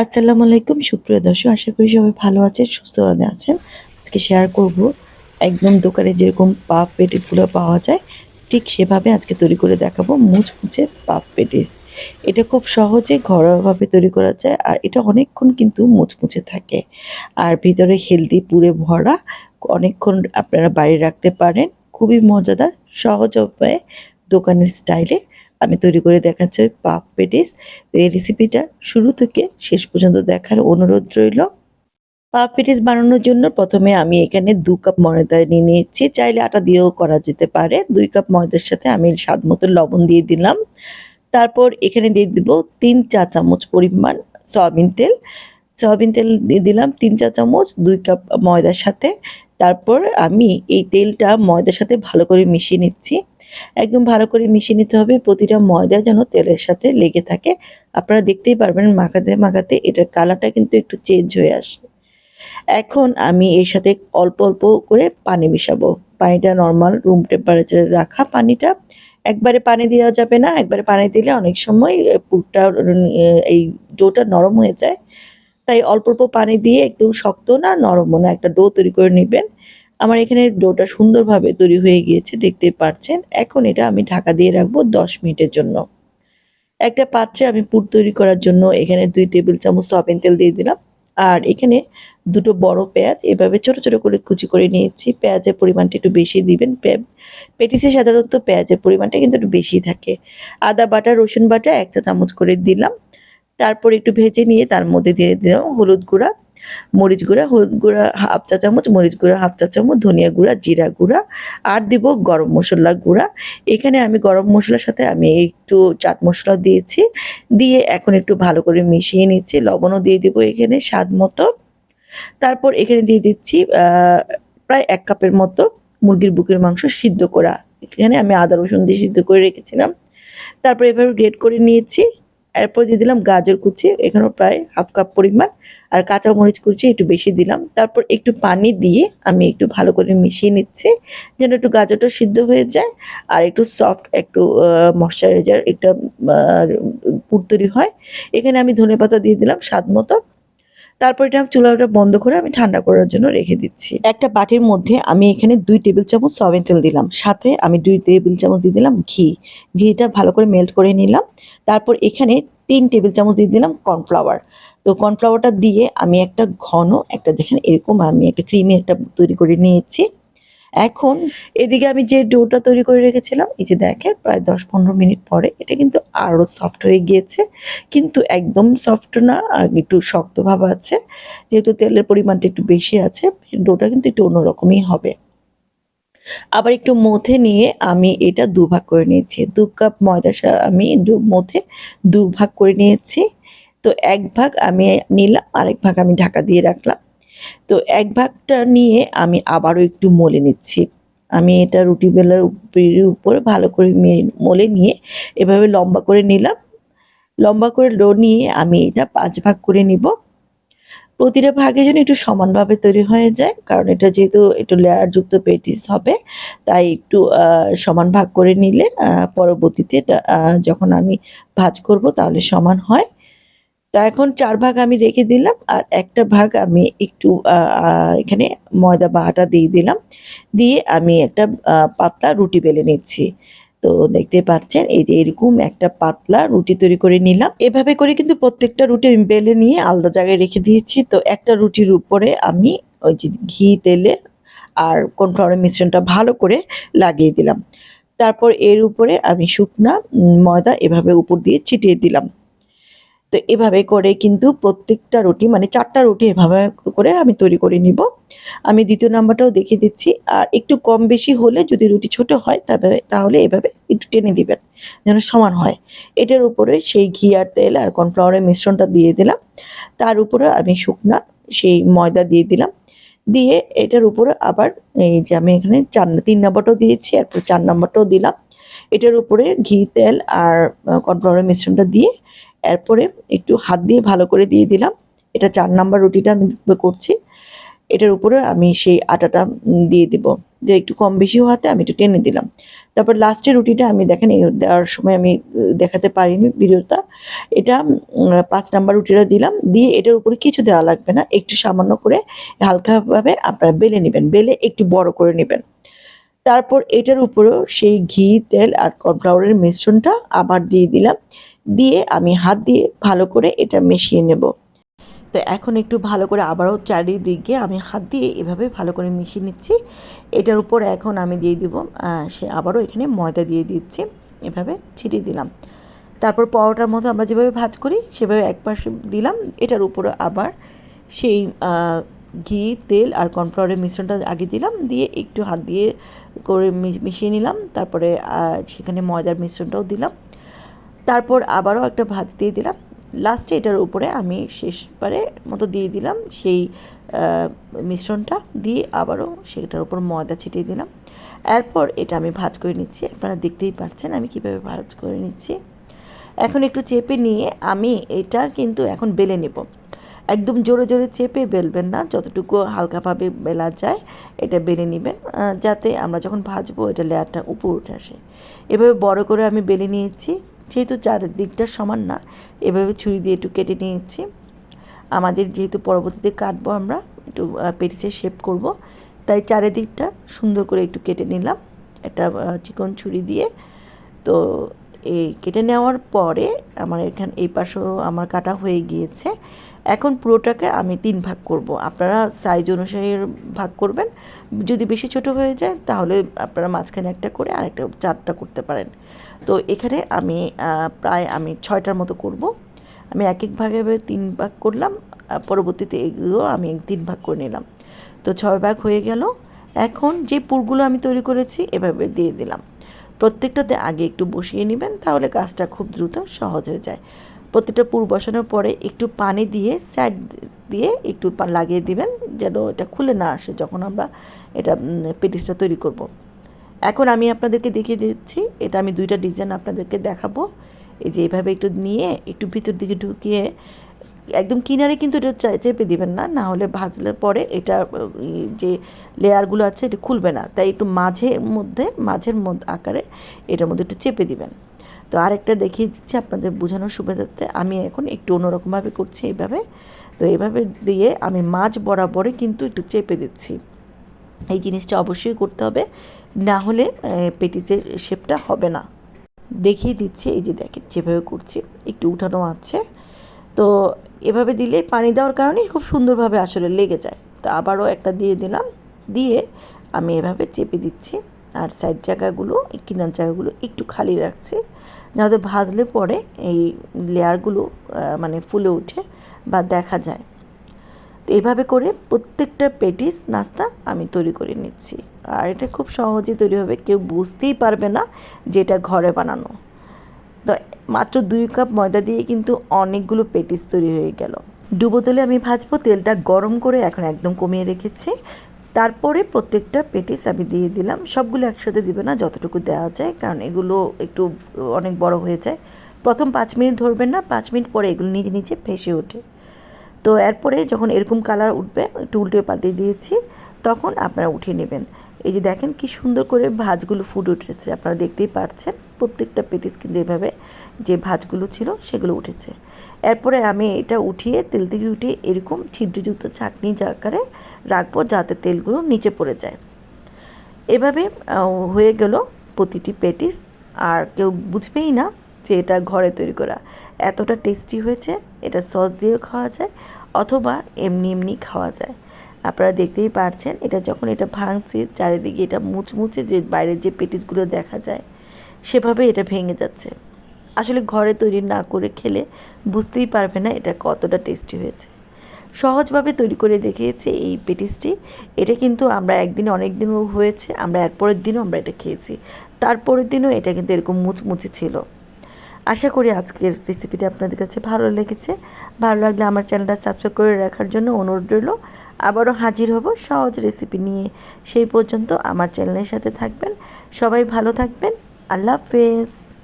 আসসালামু আলাইকুম সুপ্রিয় দর্শক, আশা করি সবাই ভালো আছেন, সুস্থ আছেন। আজকে শেয়ার করব একদম দোকানে যেরকম পাফ পেটিসগুলো পাওয়া যায়, ঠিক সেভাবে আজকে তৈরি করে দেখাবো মুচমুচে পাফ পেটিস। এটা খুব সহজে ঘরোয়াভাবে তৈরি করা যায় আর এটা অনেকক্ষণ কিন্তু মুচমুচে থাকে। আর ভিতরে হেলদি পুরে ভরা, অনেকক্ষণ আপনারা বাইরে রাখতে পারেন। খুবই মজাদার, সহজ উপায়ে দোকানের স্টাইলে আমি তৈরি করে দেখাচ্ছি পাফ পেটিস। তো এই রেসিপিটা শুরু থেকে শেষ পর্যন্ত দেখার অনুরোধ রইল। পাফ পেটিস বানানোর জন্য প্রথমে আমি এখানে ২ কাপ ময়দা নিয়ে নিয়েছি। চাইলে আটা দিয়েও করা যেতে পারে। ২ কাপ ময়দার সাথে আমি স্বাদ মতো লবণ দিয়ে দিলাম। তারপর এখানে দিয়ে দিব ৩ চা চামচ পরিমাণ সয়াবিন তেল। সয়াবিন তেল দিয়ে দিলাম ৩ চা চামচ ২ কাপ ময়দার সাথে। তারপর আমি এই তেলটা ময়দার সাথে ভালো করে মিশিয়ে নিচ্ছি। একদম ভালো করে মিশিয়ে নিতে হবে। প্রতিটা ময়দা যেন তেলের সাথে লেগে থাকে। আপনারা দেখতেই পারবেন মাখাতে, মাখাতে এটার কালারটা কিন্তু একটু চেঞ্জ হয়ে আসে। এখন আমি এর সাথে অল্প, অল্প করে পানি মিশাবো। পানিটা নরমাল রুম টেম্পারেচারে রাখা পানিটা। একবারে পানি দেওয়া যাবে না। একবারে পানি দিলে অনেক সময় পুরটা এই ডোটা নরম হয়ে যায়। তাই অল্প, অল্প পানি দিয়ে একটু শক্ত না নরমও না একটা ডো তৈরি করে নিবেন। আমার এখানে ডোটা সুন্দরভাবে তৈরি হয়ে গিয়েছে, দেখতেই পাচ্ছেন। এখন এটা আমি ঢাকা দিয়ে রাখবো ১০ মিনিটের জন্য। একটা পাত্রে আমি পুর তৈরি করার জন্য এখানে ২ টেবিল চামচ সয়াবিন তেল দিয়ে দিলাম। আর এখানে ২ টো বড় পেঁয়াজ এভাবে ছোট, ছোট করে কুচি করে নিয়েছি। পেঁয়াজের পরিমাণটা একটু বেশি দিবেন। পেটিসে সাধারণত পেঁয়াজের পরিমাণটা কিন্তু একটু বেশিই থাকে। আদা বাটা, রসুন বাটা ১ চা চামচ করে দিলাম। তারপর একটু ভেজে নিয়ে তার মধ্যে দিয়ে দিলাম হলুদ গুঁড়া, মরিচ গুঁড়া, হলুদ গুঁড়া ১/২ চা চামচ, মরিচ গুঁড়া ১/২ চা চামচ, ধনিয়া গুঁড়া, জিরা গুঁড়া আর দিব গরম মসলা গুঁড়া। এখানে আমি গরম মসলার সাথে আমি একটু চাট মসলা দিয়েছি। দিয়ে এখন একটু ভালো করে মিশিয়ে নিচ্ছি। লবণও দিয়ে দিব এখানে স্বাদ মতো। তারপর এখানে দিয়ে দিচ্ছি প্রায় ১ কাপের মতো মুরগির বুকের মাংস সিদ্ধ করা। এখানে আমি আদা রসুন দিয়ে সিদ্ধ করে রেখেছিলাম। তারপর এভাবে গ্রেট করে নিয়েছি। এরপর দিয়ে দিলাম গাজর কুচি, এখানেও প্রায় ১/২ কাপ পরিমাণ। আর কাঁচামরিচ কুচি একটু বেশি দিলাম। তারপর একটু পানি দিয়ে আমি একটু ভালো করে মিশিয়ে নিচ্ছি, যেন একটু গাজরটা সিদ্ধ হয়ে যায় আর একটু সফট একটু ময়েশ্চারাইজার একটা আ পুর তৈরি হয়। এখানে আমি ধনেপাতা দিয়ে দিলাম স্বাদ মতো। তারপর এটা চুলাটা বন্ধ করে আমি ঠান্ডা করার জন্য রেখে দিচ্ছি। একটা বাটির মধ্যে আমি এখানে ২ টেবিল চামচ সয়াবিন তেল দিলাম। সাথে আমি ২ টেবিল চামচ দিয়ে দিলাম ঘি। ঘিটা ভালো করে মেল্ট করে নিলাম। তারপর এখানে ৩ টেবিল চামচ দিয়ে দিলাম কর্নফ্লাওয়ার। তো কর্নফ্লাওয়ারটা দিয়ে আমি একটা ঘন একটা দেখেন এরকম আমি একটা ক্রিমি একটা তৈরি করে নিয়েছি। এখন এদিকে আমি যে ডোটা তৈরি করে রেখেছিলাম, এই যে দেখেন প্রায় ১০-১৫ মিনিট পরে এটা কিন্তু আরো সফট হয়ে গিয়েছে। কিন্তু একদম সফট না, একটু শক্ত ভাব আছে। যেহেতু তেলের পরিমাণটা একটু বেশি আছে, ডোটা কিন্তু একটু অন্যরকমই হবে। আবার একটু মথে নিয়ে আমি এটা দুভাগ করে নিয়েছি। ২ কাপ ময়দা আমি মথে ২ ভাগ করে নিয়েছি। তো ১ ভাগ আমি নিলাম, আরেক ভাগ আমি ঢাকা দিয়ে রাখলাম। তো ১ ভাগটা নিয়ে আমি আবারও একটু মলে নিচ্ছি। আমি এটা রুটি বেলার উপরে ভালো করে মলে নিয়ে এভাবে লম্বা করে নিলাম। লম্বা করে নিয়ে আমি এটা ৫ ভাগ করে নিব। প্রতিটা ভাগে যেন একটু সমানভাবে তৈরি হয়ে যায়। কারণ এটা যেহেতু একটু লেয়ারযুক্ত পেটিস হবে, তাই একটু সমান ভাগ করে নিলে পরবর্তীতে এটা যখন আমি ভাঁজ করব তাহলে সমান হয়। তো এখন ৪ ভাগ আমি রেখে দিলাম আর একটা ভাগ আমি একটু আ আ এখানে ময়দা বা আটা দিয়ে দিলাম। দিয়ে আমি একটা পাতলা রুটি বেলে নিচ্ছি। তো দেখতে পাচ্ছেন এই যে এরকম একটা পাতলা রুটি তৈরি করে নিলাম। এভাবে করে কিন্তু প্রত্যেকটা রুটি আমি বেলে নিয়ে আলাদা জায়গায় রেখে দিয়েছি। তো একটা রুটির উপরে আমি ওই যে ঘি, তেলের আর কর্নফ্লাওয়ারের মিশ্রণটা ভালো করে লাগিয়ে দিলাম। তারপর এর উপরে আমি শুকনা ময়দা এভাবে উপর দিয়ে ছিটিয়ে দিলাম। তো এভাবে করে কিন্তু প্রত্যেকটা রুটি মানে ৪ টা রুটি এভাবে করে আমি তৈরি করে নিব। আমি ২য় নাম্বারটাও দেখিয়ে দিচ্ছি। আর একটু কম বেশি হলে যদি রুটি ছোট হয় তাহলে এভাবে একটু টেনে দিবেন যেন সমান হয়। এটার উপরে সেই ঘি আর তেল আর কর্নফ্লাওয়ারের মিশ্রণটা দিয়ে দিলাম। তার উপরে আমি শুকনা সেই ময়দা দিয়ে দিলাম। দিয়ে এটার উপরে আবার এই যে আমি এখানে ৩ নাম্বারটাও দিয়েছি, এরপর ৪ নাম্বারটাও দিলাম। এটার উপরে ঘি, তেল আর কর্নফ্লাওয়ারের মিশ্রণটা দিয়ে এরপরে একটু হাত দিয়ে ভালো করে দিয়ে দিলাম। এটা ৪ নাম্বার রুটিটা আমি করছি। এটার উপরে আমি সেই আটাটা দিয়ে দিব। দিয়ে একটু কম বেশি হওয়াতে আমি একটু টেনে দিলাম। তারপর লাস্টের রুটিটা আমি দেখেন দেওয়ার সময় আমি দেখাতে পারিনি ভিডিওটা। এটা ৫ নাম্বার রুটিটা দিলাম, দিয়ে এটার উপরে কিছু দেওয়া লাগবে না, একটু সামান্য করে হালকাভাবে আপনারা বেলে নেবেন, বেলে একটু বড় করে নেবেন। তারপর এটার উপরেও সেই ঘি, তেল আর কর্নফ্লাওয়ারের মিশ্রণটা আবার দিয়ে দিলাম, দিয়ে আমি হাত দিয়ে ভালো করে এটা মিশিয়ে নেব। তো এখন একটু ভালো করে আবারও চারিদিকে আমি হাত দিয়ে এভাবে ভালো করে মিশিয়ে নিচ্ছি। এটার উপর এখন আমি দিয়ে দিব সে আবারও এখানে ময়দা দিয়ে দিচ্ছি, এভাবে ছিটিয়ে দিলাম। তারপর পরোটার মতো আমরা যেভাবে ভাজ করি সেভাবে এক পাশে দিলাম, এটার উপরে আবার সেই ঘি, তেল আর কর্নফ্লাওয়ারের মিশ্রণটা আগে দিলাম, দিয়ে একটু হাত দিয়ে করে মিশিয়ে নিলাম। তারপরে সেখানে ময়দার মিশ্রণটাও দিলাম, তারপর আবারও একটা ভাজ দিয়ে দিলাম। লাস্টে এটার উপরে আমি শেষবারে মতো দিয়ে দিলাম সেই মিশ্রণটা, দিয়ে আবারও সেটার উপর ময়দা ছিটিয়ে দিলাম। এরপর এটা আমি ভাজ করে নিচ্ছি, আপনারা দেখতেই পাচ্ছেন আমি কীভাবে ভাজ করে নিচ্ছি। এখন একটু চেপে নিয়ে আমি এটা কিন্তু এখন বেলে নেব। একদম জোরে জোরে চেপে বেলবেন না, যতটুকু হালকাভাবে বেলা যায় এটা বেলে নেবেন, যাতে আমরা যখন ভাজবো এটা লেয়ারটা উপর উঠে আসে। এভাবে বড় করে আমি বেলে নিয়েছি, যেহেতু চারদিকটা সমান না, এভাবে ছুরি দিয়ে একটু কেটে নিয়েছি। আমাদের যেহেতু পরবর্তীতে কাটবো, আমরা একটু পেটিসের শেপ করব, তাই চারিদিকটা সুন্দর করে একটু কেটে নিলাম একটা চিকন ছুরি দিয়ে। তো এই কেটে নেওয়ার পরে আমার এখানে এই পাশেও আমার কাটা হয়ে গিয়েছে। এখন পুরোটাকে আমি 3 ভাগ করব, আপনারা সাইজ অনুসারে ভাগ করবেন। যদি বেশি ছোট হয়ে যায় তাহলে আপনারা মাঝখানে একটা করে আরেকটা 4টা করতে পারেন। তো এখানে আমি প্রায় 6টার মতো করব। আমি এক এক ভাগে 3 ভাগ করলাম, পরবর্তীতে এগুলো আমি 3 ভাগ করে নিলাম। তো 6 ভাগ হয়ে গেল। এখন যে পুরগুলো আমি তৈরি করেছি এভাবে দিয়ে দিলাম। প্রত্যেকটাতে আগে একটু বসিয়ে নেবেন, তাহলে কাজটা খুব দ্রুত সহজ হয়ে যায়। প্রত্যেকটা পুর বসানোর পরে একটু পানি দিয়ে সাইড দিয়ে একটু লাগিয়ে দিবেন, যেন এটা খুলে না আসে যখন আমরা এটা পেটিসটা তৈরি করব। এখন আমি আপনাদেরকে দেখিয়ে দিচ্ছি, এটা আমি 2টা ডিজাইন আপনাদেরকে দেখাবো। এই যে এইভাবে একটু নিয়ে একটু ভিতর দিকে ঢুকিয়ে একদম কিনারে কিন্তু এটা চেপে দিবেন না, না হলে ভাজলের পরে এটা যে লেয়ারগুলো আছে এটা খুলবে না, তাই একটু মাঝের মধ্যে আকারে এটার মধ্যে একটু চেপে দিবেন। তো আরেকটা দেখিয়ে দিচ্ছি আপনাদের বোঝানোর সুবিধার্থে, আমি এখন একটু অন্যরকমভাবে করছি এইভাবে। তো এইভাবে দিয়ে আমি মাঝ বরাবরে কিন্তু একটু চেপে দিচ্ছি। এই জিনিসটা অবশ্যই করতে হবে, না হলে পেটিসের শেপটা হবে না। দেখিয়ে দিচ্ছি, এই যে দেখেন যেভাবে করছি, একটু উঠানো আছে। তো এভাবে দিলে পানি দেওয়ার কারণে খুব সুন্দরভাবে আসলে লেগে যায়। তো আবারও একটা দিয়ে দিলাম, দিয়ে আমি এভাবে চেপে দিচ্ছি। আর সাইড জায়গাগুলো, কিনার জায়গাগুলো একটু খালি রাখছি, যাতে ভাজলে পরে এই লেয়ারগুলো মানে ফুলে ওঠে বা দেখা যায়। তো এইভাবে করে প্রত্যেকটা পেটিস নাস্তা আমি তৈরি করে নিচ্ছি, আর এটা খুব সহজে তৈরি হবে, কেউ বুঝতেই পারবে না যে এটা ঘরে বানানো। তো মাত্র 2 কাপ ময়দা দিয়ে কিন্তু অনেকগুলো পেটিস তৈরি হয়ে গেল। ডুবো তেলে আমি ভাজবো, তেলটা গরম করে এখন একদম কমিয়ে রেখেছি। তারপরে প্রত্যেকটা পেটিস আমি দিয়ে দিলাম, সবগুলো একসাথে দিবে না, যতটুকু দেওয়া যায়, কারণ এগুলো একটু অনেক বড় হয়ে যায়। প্রথম 5 মিনিট ধরবেন না, 5 মিনিট পরে এগুলো নিজে নিজে ভেসে ওঠে। তো এরপরে যখন এরকম কালার উঠবে, একটু উল্টে পাল্টে দিয়েছি, তখন আপনারা উঠিয়ে নেবেন। এই যে দেখেন কি সুন্দর করে ভাজগুলো ফুটে উঠেছে, আপনারা দেখতেই পাচ্ছেন। প্রত্যেকটা পেটিস কিন্তু এভাবে যে ভাজগুলো ছিল সেগুলো উঠেছে। এরপরে আমি এটা উঠিয়ে তেল থেকে উঠিয়ে এরকম ছিদ্রযুক্ত চাটনি আকারে রাখবো, যাতে তেলগুলো নিচে পড়ে যায়। এভাবে হয়ে গেল প্রতিটি পেটিস, আর কেউ বুঝবেই না যে এটা ঘরে তৈরি করা। এতটা টেস্টি হয়েছে, এটা সস দিয়েও খাওয়া যায় অথবা এমনি এমনি খাওয়া যায়। আপনারা দেখতেই পারছেন, এটা যখন এটা ভাঙছে চারিদিকে এটা মুচমুচে যে বাইরের যে পেটিসগুলো দেখা যায় সেভাবে এটা ভেঙে যাচ্ছে। আসলে ঘরে তৈরি না করে খেলে বুঝতেই পারবে না এটা কতটা টেস্টি হয়েছে। সহজভাবে তৈরি করে দেখিয়েছি এই পেটিসটি। এটা কিন্তু আমরা একদিনে অনেক দিনও হয়েছে, আমরা এর পরের দিনও আমরা এটা খেয়েছি, তারপরের দিনও এটা কিন্তু এরকম মুচমুচে ছিল। আশা করি আজকের রেসিপিটা আপনাদের কাছে ভালো লেগেছে। ভালো লাগলে আমার চ্যানেলটা সাবস্ক্রাইব করে রাখার জন্য অনুরোধ রইল। আবারও হাজির হব সহজ রেসিপি নিয়ে, সেই পর্যন্ত আমার চ্যানেলের সাথে থাকবেন। সবাই ভালো থাকবেন। আল্লাহ হাফেজ।